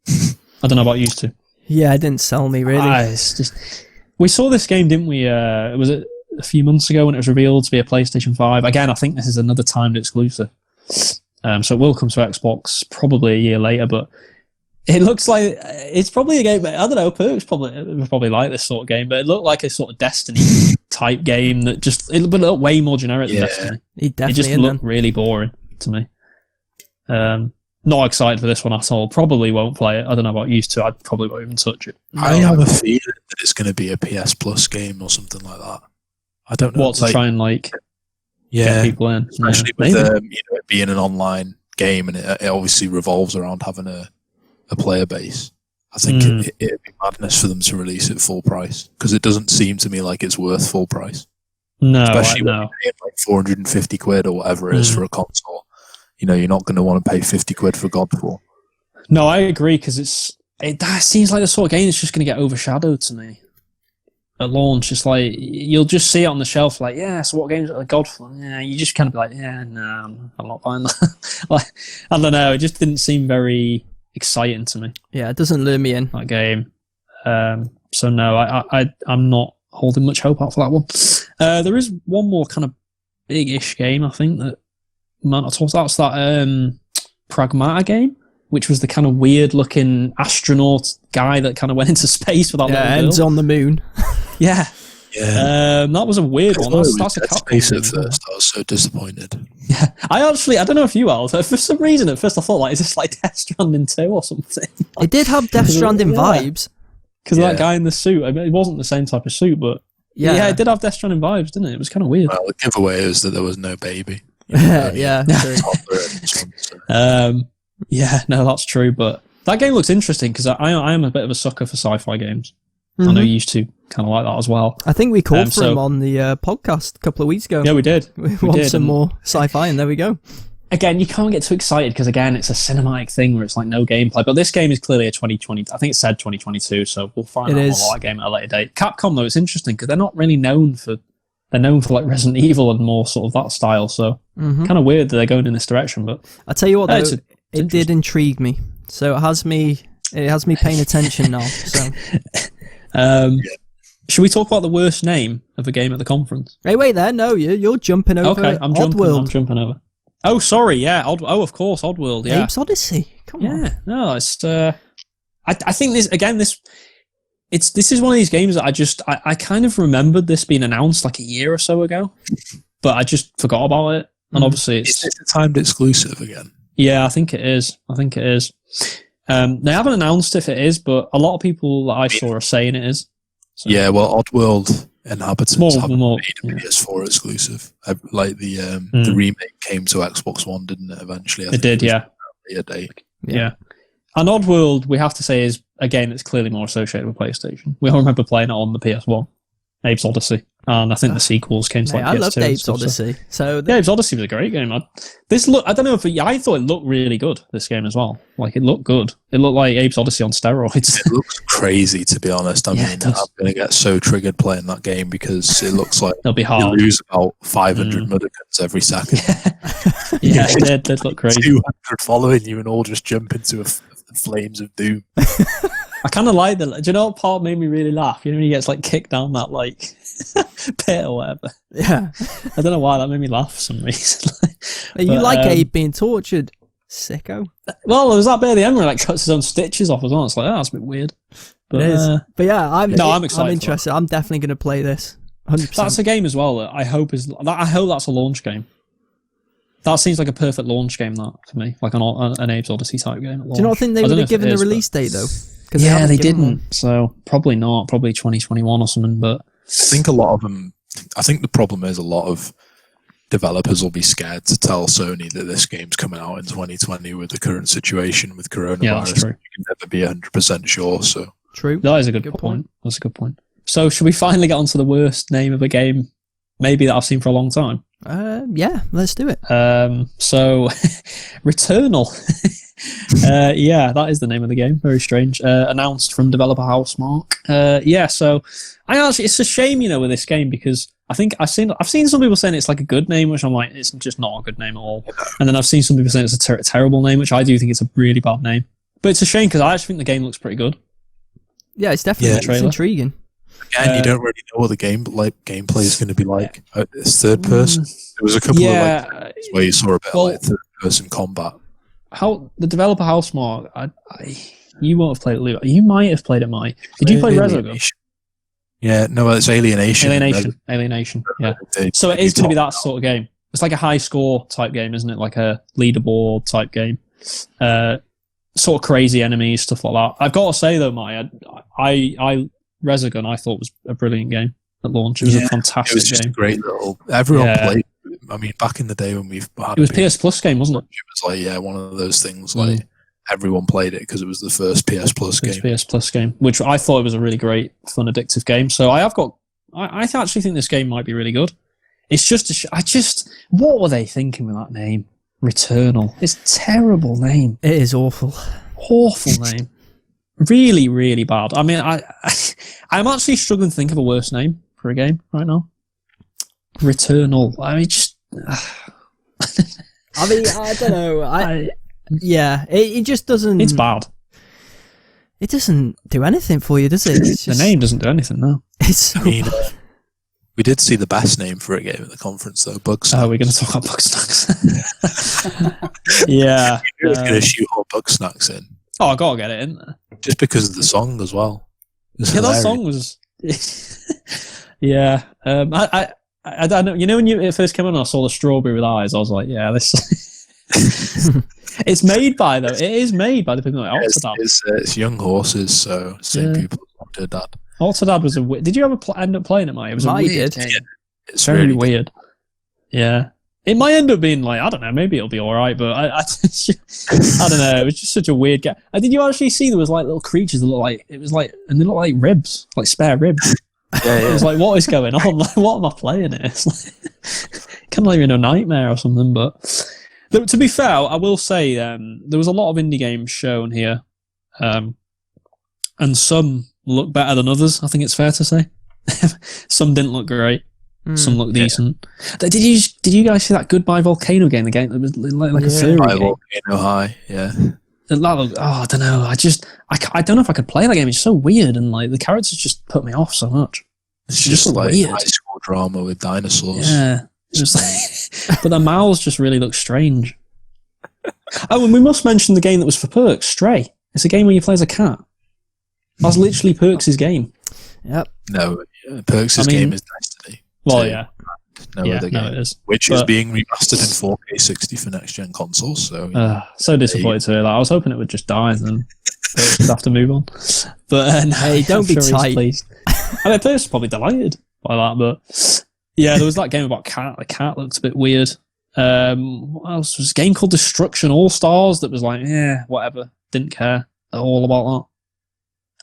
I don't know about you two. Yeah, it didn't sell me really. It's just. We saw this game, didn't we? Was it a few months ago when it was revealed to be a PlayStation 5? Again, I think this is another timed exclusive. So it will come to Xbox probably a year later, but it looks like it's probably a game. I don't know, Perks probably like this sort of game, but it looked like a sort of Destiny type game that it looked way more generic than Destiny. It just looked really boring to me. Not excited for this one at all. Probably won't play it. I don't know about you two. I probably won't even touch it. I have a feeling that it's going to be a PS Plus game or something like that. I don't know. What, to try and get people in? Especially with it being an online game and it obviously revolves around having a player base. I think it'd be madness for them to release it full price because it doesn't seem to me like it's worth full price. No, especially when you're paying like 450 quid or whatever it is for a console. You know, you're not going to want to pay 50 quid for Godfall. No, I agree, because that seems like the sort of game that's just going to get overshadowed to me. At launch, it's like, you'll just see it on the shelf, like, so what games are Godfall? Yeah, you just kind of be like, no, I'm not buying that. I don't know, it just didn't seem very exciting to me. Yeah, it doesn't lure me in. That game. So no, I'm not holding much hope out for that one. There is one more kind of big-ish game, I think, that might not talk about. That's that Pragma game, which was the kind of weird-looking astronaut guy that kind of went into space with that little girl. Ends on the moon. Yeah. That was a weird one. That's a space at first. I was so disappointed. Yeah, I don't know if you are. For some reason, at first I thought, is this like Death Stranding 2 or something? It did have Death Stranding vibes. Because of that guy in the suit. I mean, it wasn't the same type of suit, but it did have Death Stranding vibes, didn't it? It was kind of weird. Well, the giveaway is that there was no baby. Yeah, no, that's true. But that game looks interesting because I am a bit of a sucker for sci-fi games. I know you used to kind of like that as well. I think we called for him on the podcast a couple of weeks ago. Yeah, we did. We want some more sci-fi, and there we go. Again, you can't get too excited because, again, it's a cinematic thing where it's like no gameplay. But this game is clearly a 2020. I think it said 2022, so we'll find out more about that game at a later date. Capcom, though, it's interesting because they're not really known for. They're known for like Resident Evil and more sort of that style. So kind of weird that they're going in this direction. But I tell you what, though, it did intrigue me. So it has me paying attention now. So, should we talk about the worst name of a game at the conference? Hey, wait there. No, you're jumping over. Okay, I'm jumping over. Oh, sorry. Yeah. Of course, Oddworld. Yeah. Abe's Odyssey. Come on. Yeah. No, it's. I think this again. This is one of these games that I kind of remembered this being announced like a year or so ago, but I just forgot about it. And obviously, it's a timed exclusive again. Yeah, I think it is. They haven't announced if it is, but a lot of people that I saw are saying it is. So. Yeah, well, Oddworld inhabitants haven't made a PS4 exclusive. Like the remake came to Xbox One, didn't it? Eventually, it did. Yeah. A date. Yeah. And Oddworld, we have to say, is again, it's clearly more associated with PlayStation. We all remember playing it on the PS1, Abe's Odyssey, and I think the sequels came to like PS2. I loved Abe's Odyssey. Abe's Odyssey was a great game. I don't know I thought it looked really good. This game as well. Like it looked good. It looked like Abe's Odyssey on steroids. It looks crazy, to be honest. I mean, I'm going to get so triggered playing that game because it looks like it'll be hard. You lose about 500 mudokons every second. Yeah, it did look crazy. 200 following you and all just jump into the flames of doom. I kind of like that. Do you know what part made me really laugh? You know when he gets like kicked down that like pit or whatever. Yeah, I don't know why that made me laugh for some reason. You like Abe being tortured, sicko. Well, there was that bit at the end where he like cuts his own stitches off as well. It's like, that's a bit weird. But, it is. But yeah, I'm excited. I'm interested. I'm definitely going to play this. 100%. That's a game as well that I hope that's a launch game. That seems like a perfect launch game, that for me, like an Abe's Odyssey type game. Do you not think they would have given the release date though? Yeah, they didn't. One. So probably not. Probably 2021 or something. But I think a lot of them. I think the problem is a lot of developers will be scared to tell Sony that this game's coming out in 2020 with the current situation with coronavirus. Yeah, that's true. You can never be 100% sure. So true. That is a good point. That's a good point. So should we finally get onto the worst name of a game, maybe that I've seen for a long time? Yeah, let's do it. So Returnal. Yeah, that is the name of the game. Very strange. Announced from developer Housemarque. Yeah, so it's a shame, with this game because I think I've seen some people saying it's like a good name, which I'm like, it's just not a good name at all. And then I've seen some people saying it's a terrible name, which I do think it's a really bad name. But it's a shame because I actually think the game looks pretty good. Yeah, it's definitely intriguing. Again, you don't really know what the gameplay is going to be like. It's third person. There was a couple of where you saw a bit of third person combat. How the developer Housemarque, you won't have played it. You might have played it, Mike. Did you play Resogun? Yeah, no, it's Alienation. Alienation. Yeah. So it is going to be that sort of game. It's like a high score type game, isn't it? Like a leaderboard type game. Sort of crazy enemies, stuff like that. I've got to say though, Mike, I Resogun I thought was a brilliant game at launch. It was a fantastic game. It was just a great little. Everyone played. I mean, back in the day when we've had it was PS Plus game, wasn't it? It was like one of those things. Like everyone played it because it was the first PS Plus game. PS Plus game, which I thought it was a really great, fun, addictive game. So I actually think this game might be really good. It's just what were they thinking with that name? Returnal. It's a terrible name. It is awful. Awful name. Really, really bad. I mean, I'm actually struggling to think of a worse name for a game right now. Returnal. I mean, just. I mean, I don't know. It just doesn't. It's bad. It doesn't do anything for you, does it? The name doesn't do anything, no. It's so bad. We did see the best name for a game at the conference, though. Bugsnax. Oh, we're going to talk about Bugsnax. Yeah. We're going to shoehorn Bugsnax in. Oh, I gotta get it in there. Just because of the song as well. That song was. Yeah. I don't know. When it first came on, I saw the strawberry with eyes. I was like, yeah, this. It's made by though. It is made by the people at Altadad. It's Young Horses, so same people did that. Altadad was a. Did you ever end up playing it, Mike? It was a weird game. It's very really weird. Yeah. It might end up being like, I don't know, maybe it'll be alright, but I don't know, it was just such a weird game. Did you actually see there was like little creatures that look like, and they look like ribs, like spare ribs? It was like, what is going on? Like, what am I playing? It's like, kind of like in a nightmare or something. But to be fair, I will say there was a lot of indie games shown here, and some look better than others. I think it's fair to say. Some didn't look great. Some look decent. Did you guys see that Goodbye Volcano game? The game that was like a furry Goodbye game. Volcano High, yeah. That looked, I don't know. I don't know if I could play that game. It's so weird, and like the characters just put me off so much. It's just like weird. high school drama with dinosaurs. Yeah, just but their mouths just really look strange. Oh, and we must mention the game that was for Perks, Stray. It's a game where you play as a cat. That's literally Perks' game. Yep. No, Perks' game is Destiny. Well, yeah. No other game. It is. Which is being remastered in 4K 60 for next-gen consoles. So disappointed to hear that. I was hoping it would just die and then just have to move on. But no, hey, don't be tight. Pleased. I mean, Perks is probably delighted by that, but yeah, there was that game about cat. The cat looked a bit weird. What else? There was a game called Destruction All-Stars that was like, whatever. Didn't care at all about that.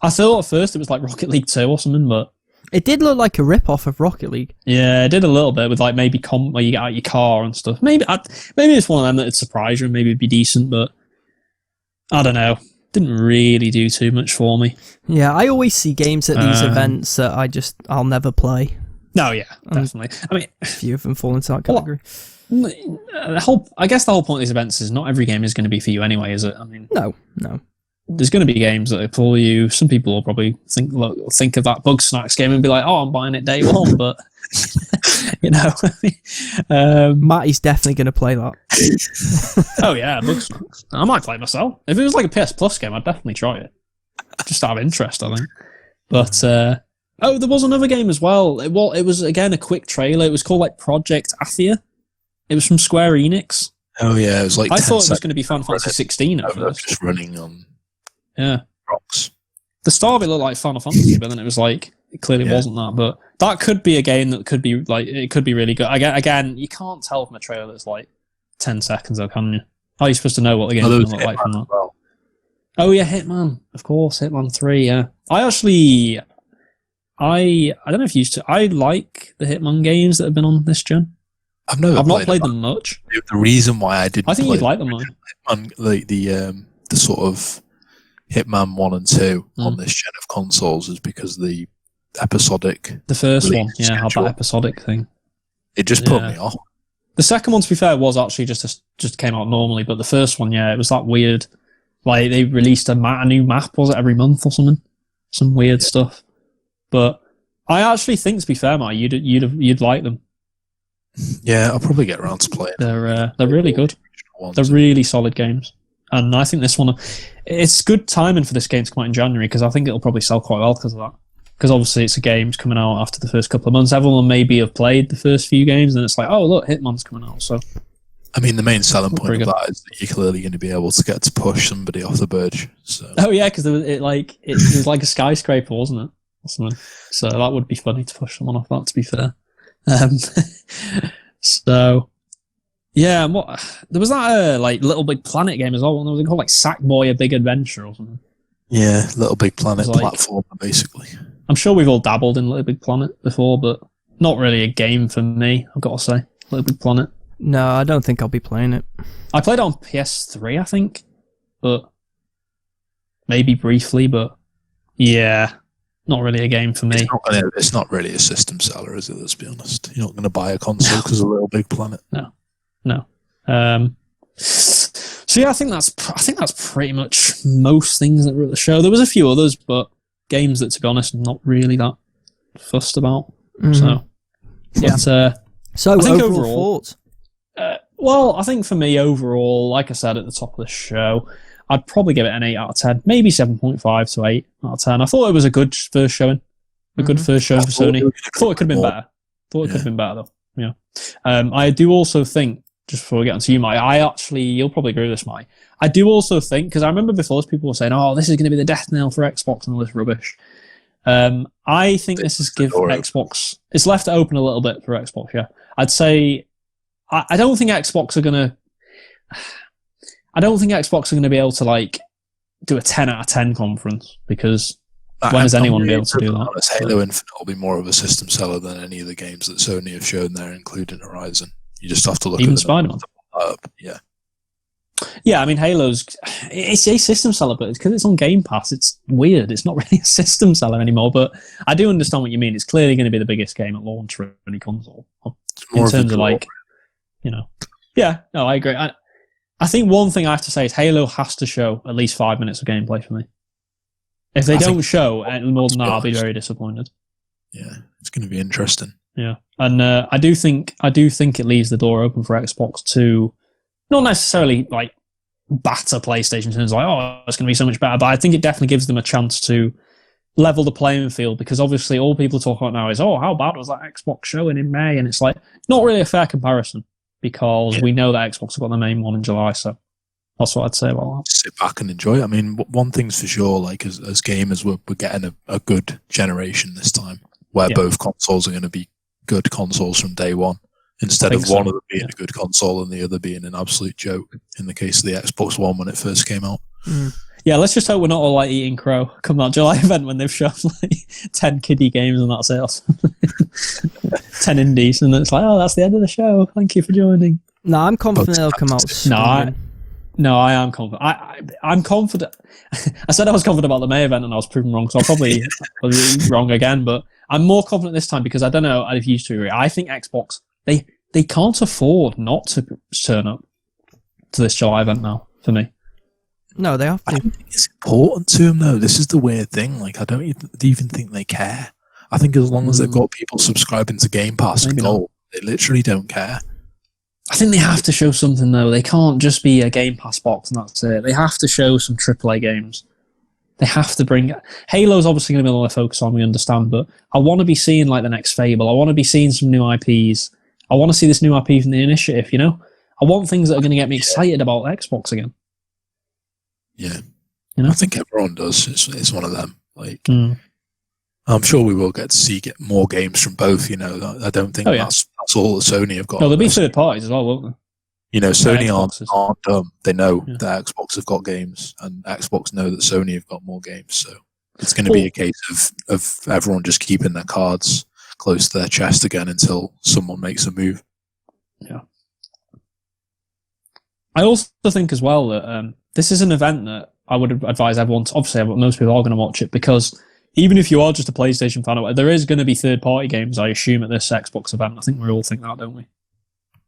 I thought at first it was like Rocket League 2 or something, but it did look like a rip-off of Rocket League. Yeah, it did a little bit with like maybe where you get out your car and stuff. Maybe it's one of them that'd surprise you and maybe it'd be decent, but I don't know. Didn't really do too much for me. Yeah, I always see games at these events that I'll never play. No, yeah, definitely. I mean, a few of them fall into that category. I guess the whole point of these events is not every game is going to be for you anyway, is it? I mean, no. There's going to be games that are for you. Some people will probably think of that Bug Snacks game and be like, "Oh, I'm buying it day one," but you know, Matty's definitely going to play that. Oh yeah, Bug Snacks. I might play it myself. If it was like a PS Plus game, I'd definitely try it, just out of interest, I think. But there was another game as well. It was again a quick trailer. It was called like Project Athia. It was from Square Enix. Oh yeah, it was like I thought it was going to be Final Fantasy 16 at first. Just running on. Yeah. Rocks. The start of it looked like Final Fantasy, but then it was like, it clearly wasn't that. But that could be a game that could be like, it could be really good. Again, you can't tell from a trailer that's like 10 seconds though, can you? How are you supposed to know what the game's going to look like from that? Well. Oh yeah, Hitman. Of course, Hitman 3, yeah. I don't know if you used to, I like the Hitman games that have been on this gen. I've not played them much. The reason why I didn't I think you'd like them though. Hitman, like the sort of Hitman 1 and 2 on this gen of consoles is because the episodic. The first one, had that episodic thing. It just put me off. The second one, to be fair, was actually just came out normally, but the first one, it was that weird. Like they released a new map, was it every month or something? Some weird stuff. But I actually think, to be fair, Matt, you'd like them. Yeah, I'll probably get around to playing. They're really good. They're really solid games. And I think this one, it's good timing for this game to come out in January because I think it'll probably sell quite well because of that. Because obviously it's a game coming out after the first couple of months. Everyone maybe have played the first few games and it's like, oh look, Hitman's coming out. So, I mean, the main selling point of that is that you're clearly going to be able to get to push somebody off the bridge. So. Oh yeah, because it was like a skyscraper, wasn't it? Or something. So that would be funny to push someone off that. To be fair. So. Yeah, and there was that like Little Big Planet game as well. One that was called like Sackboy: A Big Adventure or something. Yeah, Little Big Planet platformer, basically. I'm sure we've all dabbled in Little Big Planet before, but not really a game for me. I've got to say, Little Big Planet. No, I don't think I'll be playing it. I played it on PS3, I think, but maybe briefly. But yeah, not really a game for me. It's not really a system seller, is it? Let's be honest. You're not going to buy a console because of Little Big Planet. No. So yeah, I think that's pretty much most things that were at the show. There was a few others, but games that, to be honest, I'm not really that fussed about. So yeah. So I think overall thoughts? Well, I think for me overall, like I said at the top of the show, I'd probably give it an 8 out of 10, maybe 7.5 to 8 out of 10. I thought it was a good first showing, good first showing for Sony. Thought it could have been better. Thought it could have been better though. Yeah. I do also think, just before we get onto you, Mike, you'll probably agree with this, Mike. I do also think, because I remember before people were saying, oh, this is going to be the death knell for Xbox and all this rubbish. I think this is give Xbox, it's left it open a little bit for Xbox, yeah. I'd say, I don't think Xbox are going to be able to like do a 10 out of 10 conference because When is anyone be able to do that? Honest, Halo Infinite will be more of a system seller than any of the games that Sony have shown there, including Horizon. You just have to look Even at Spider-Man. Yeah. Yeah, I mean, it's a system seller, but it's because it's on Game Pass. It's weird. It's not really a system seller anymore, but I do understand what you mean. It's clearly going to be the biggest game at launch for any console. In terms of like, yeah, no, I agree. I think one thing I have to say is Halo has to show at least 5 minutes of gameplay for me. If they don't show more than that, I'll be very disappointed. Yeah, it's going to be interesting. Yeah, and I do think it leaves the door open for Xbox to not necessarily like batter PlayStation in terms of like, oh, it's going to be so much better, but I think it definitely gives them a chance to level the playing field, because obviously all people talk about now is, oh, how bad was that Xbox showing in May? And it's like not really a fair comparison, because we know that Xbox have got the main one in July, so that's what I'd say about that. Sit back and enjoy it. I mean, one thing's for sure, like as gamers, we're getting a good generation this time, where both consoles are going to be good consoles from day one, instead of one of them being a good console and the other being an absolute joke, in the case of the Xbox One when it first came out. Yeah, let's just hope we're not all like eating crow come that July event when they've shown like 10 kiddie games and that's it. 10 indies, and it's like, oh, that's the end of the show. Thank you for joining. No, I'm confident they'll come out soon. No, I am confident. I'm confident. I said I was confident about the May event and I was proven wrong, so I'll probably be wrong again, but I'm more confident this time because I don't know if you used to agree. I think Xbox, they can't afford not to turn up to this July event now, for me. No, they have to. I don't think it's important to them, though. This is the weird thing. Like, I don't even think they care. I think as long as they've got people subscribing to Game Pass and Gold, they literally don't care. I think they have to show something, though. They can't just be a Game Pass box and that's it. They have to show some AAA games. They have to bring... Halo's obviously going to be all they focus on, we understand, but I want to be seeing like the next Fable. I want to be seeing some new IPs. I want to see this new IP from the Initiative, you know? I want things that are going to get me excited about Xbox again. Yeah. You know? I think everyone does. It's one of them. Like, I'm sure we will get more games from both, you know. I don't think that's all that Sony have got. No, there'll be third parties as well, won't there? You know, Sony aren't dumb. They know that Xbox have got games, and Xbox know that Sony have got more games. So it's going to be a case of everyone just keeping their cards close to their chest again until someone makes a move. Yeah. I also think as well that this is an event that I would advise everyone to, obviously most people are going to watch it, because even if you are just a PlayStation fan, there is going to be third-party games, I assume, at this Xbox event. I think we all think that, don't we?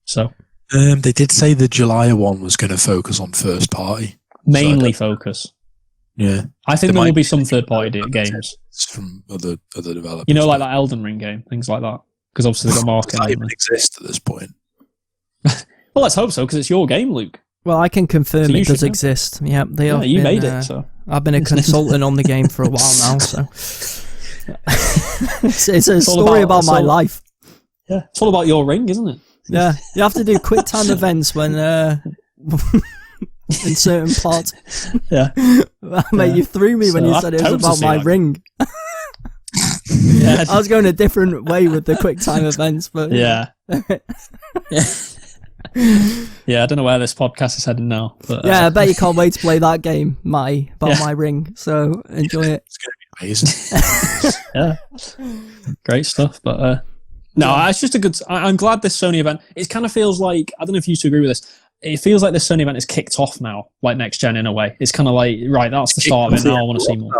So they did say the July one was going to focus on first party. Mainly focus. Yeah. I think there will be some third-party games. From other developers. You know, like that Elden Ring game, things like that. Because obviously they've got marketing. Does that even exist at this point? Well, let's hope so, because it's your game, Luke. Well, I can confirm it does exist. Yeah, they are. You made it, so. I've been a consultant on the game for a while now, so. it's a story about my life. Yeah, it's all about your ring, isn't it? Yeah, you have to do quick time events when in certain parts. Yeah. Mate, you threw me when you said it was about my ring. Yeah. I was going a different way with the quick time events, but yeah. Yeah, I don't know where this podcast is heading now. But, I bet you can't wait to play that game, my ring. So enjoy it. It's going to be amazing. Yeah, great stuff. But no, it's just a good. I'm glad this Sony event. It kind of feels like, I don't know if you two agree with this. It feels like this Sony event is kicked off now, like next gen in a way. It's kind of like, right, that's the start of it. Now I want to see more.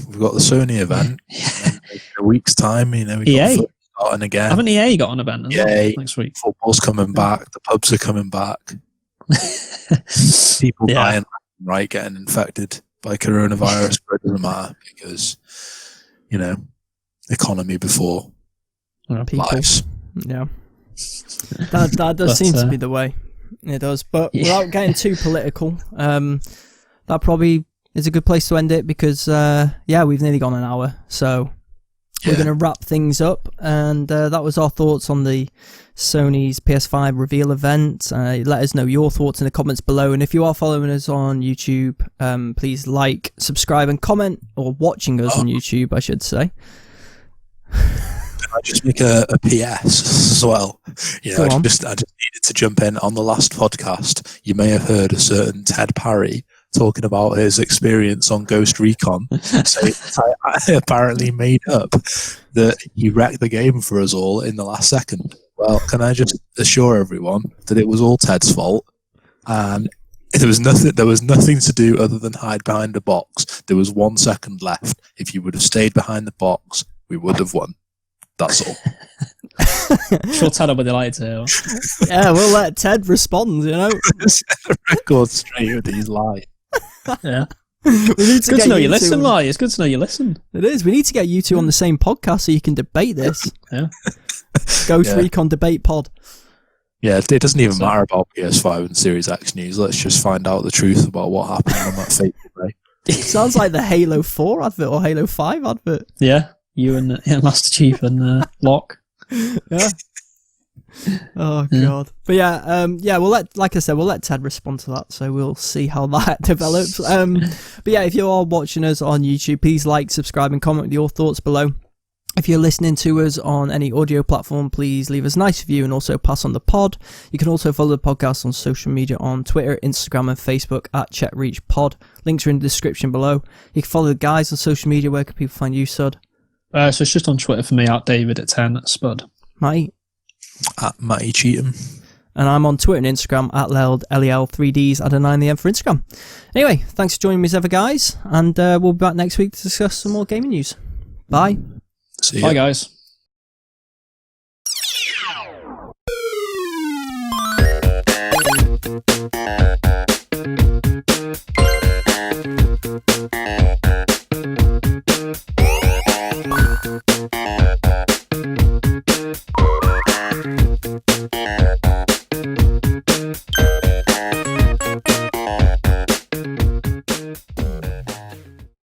We've got the Sony event. In a week's time, you know, we've EA. got starting again. Haven't EA got an event next week? Football's coming back. The pubs are coming back. People dying, right, getting infected by coronavirus, but it doesn't matter because, you know, economy before lives. Yeah. That does seem to be the way. It does. But without getting too political, that probably is a good place to end it because, we've nearly gone an hour. So we're going to wrap things up. And that was our thoughts on the Sony's PS5 reveal event. Let us know your thoughts in the comments below. And if you are following us on YouTube, please like, subscribe and comment, or watching us on YouTube, I should say. I just make a PS as well. You know, I just needed to jump in on the last podcast. You may have heard a certain Ted Parry talking about his experience on Ghost Recon. So I apparently made up that he wrecked the game for us all in the last second. Well, can I just assure everyone that it was all Ted's fault, and there was nothing to do other than hide behind a box. There was 1 second left. If you would have stayed behind the box, we would have won. That's all. Sure, Ted will be delighted to hear. Yeah, we'll let Ted respond, Set the record straight with these lies. Yeah. We need to Good get to know you two- listen, Lai. It's good to know you listen. It is. We need to get you two on the same podcast so you can debate this. Yeah. Ghost Recon Debate Pod. Yeah, it doesn't even matter about PS5 and Series X news. Let's just find out the truth about what happened on that fateful day. Sounds like the Halo 4 advert or Halo 5 advert. Yeah. You and Master Chief and Locke. Yeah. Oh god. But we'll let Ted respond to that, so we'll see how that develops. But yeah, if you are watching us on YouTube, please like, subscribe and comment with your thoughts below. If you're listening to us on any audio platform, please leave us a nice review and also pass on the pod. You can also follow the podcast on social media on Twitter, Instagram and Facebook at ChetReachPod. Links are in the description below. You can follow the guys on social media. Where can people find you, Sud? So it's just on Twitter for me, at David at 10 at Spud. Matty? At Matty Cheatham. And I'm on Twitter and Instagram at Leld, LEL3Ds, add a 9am for Instagram. Anyway, thanks for joining me as ever, guys. And we'll be back next week to discuss some more gaming news. Bye. See ya. Bye, guys.